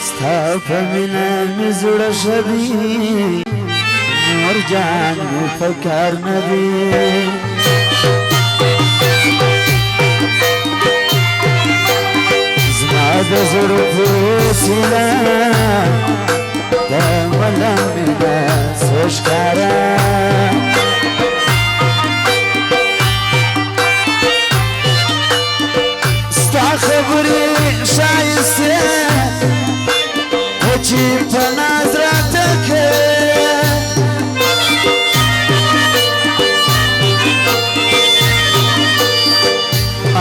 ستا په مینه مې زړه ښه دی نور جان مې په کار نه دی زما د زړه په وسیله د ملنګ مینه څه ښکاره ستا خبرې ښایستې چې په ناز راته کوې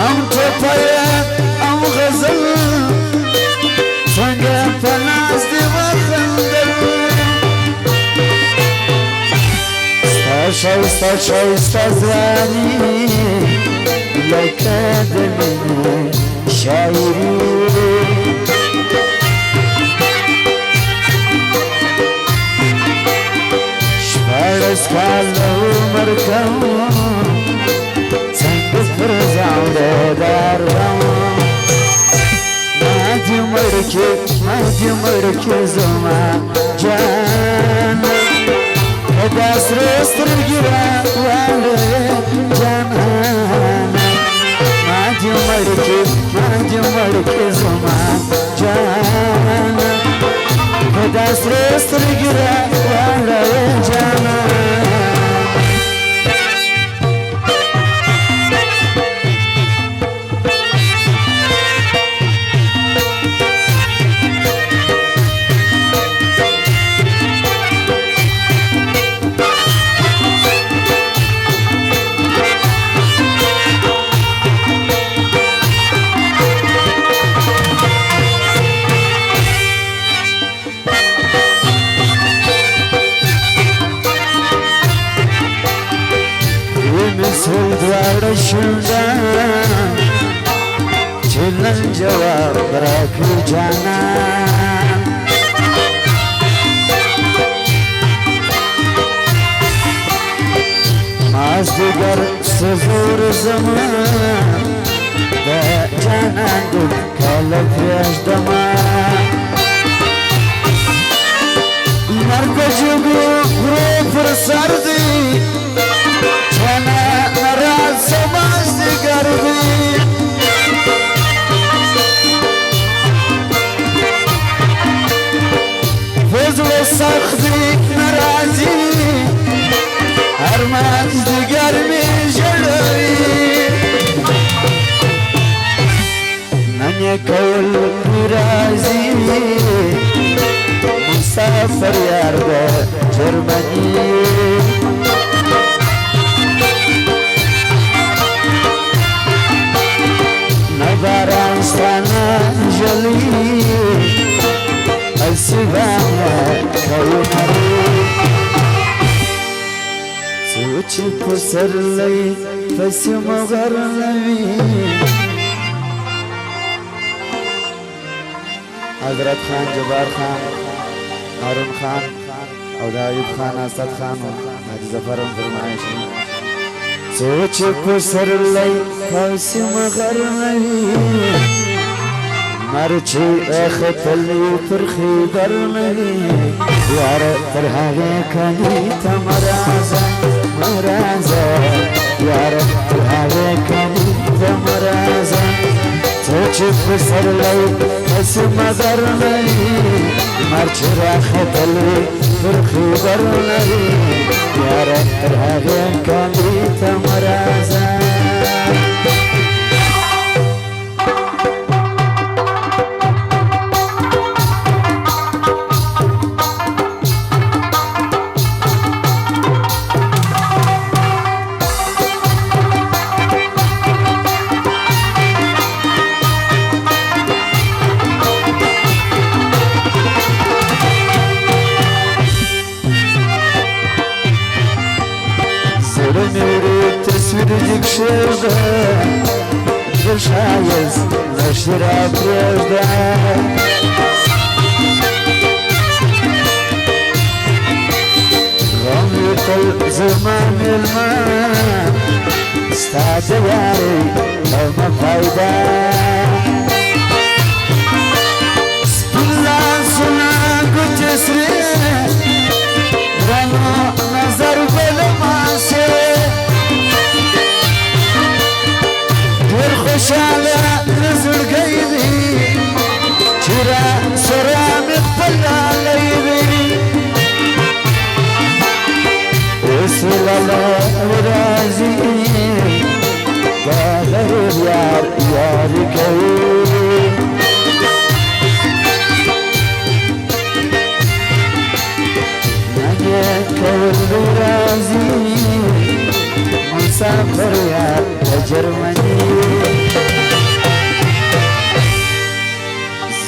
ام ټوپه ام غزل څنګه په ناز دې وخندل ستا ښایسته ښایسته ځواني لکه د مینې شاعري شپاړس کاله عمر کوم څنګه پر زاړه دروم ما دې مړ کې زما جانه په دا سره سترګې راواړوې جانانه ما دې مړ کې زما جانه په دا سره سترګې راواړوې جانانه مسل دواړه شونډه چې نن جواب راکړي جانان مازدیګر څه زور زمان د جانان د کله پرېږدمه لمر د ژبو غرو پر سر دی راز سماز دیگر دی فضل سختی نرازی هر ماز دیگر می جلوی ننی کول رازی مسافر یار ده جرمنی باران ستانه جلی السبانه کونری سوچ پسر لی پسی مغر لوی حضرت خان جبار خان هارون خان او دا ایوب خان اسد خان و حاجی ظفرم فرمایشی سوچ پسر لی پسی مغر لوی مرچی اختلی پر خیبر لوی یار پر هاگه کنی تا مرازا یار پر هاگه کنی تا مرازا سوچ پسر لی پسی مغر لوی مرچی اختلی پر خیبر لوی یار پر هاگه کنی تا مرازا شده بشایست نشرا پرده غمی تل زمان المان استاد یاری همه فایده سپیلا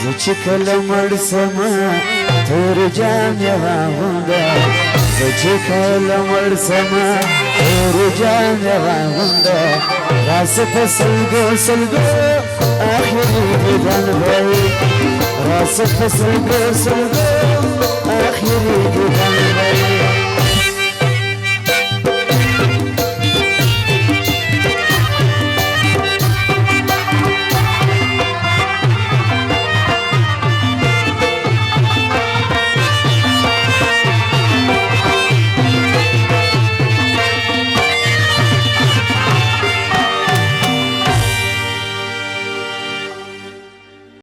زه چې کله مړ سمه تور جام یوه غونډه زه چې کله مړ سمه تور جام یوه غونډه راسه په سلګو سلګو آخري دیدن به وي راسه په سلګو سلګو آخري دیدن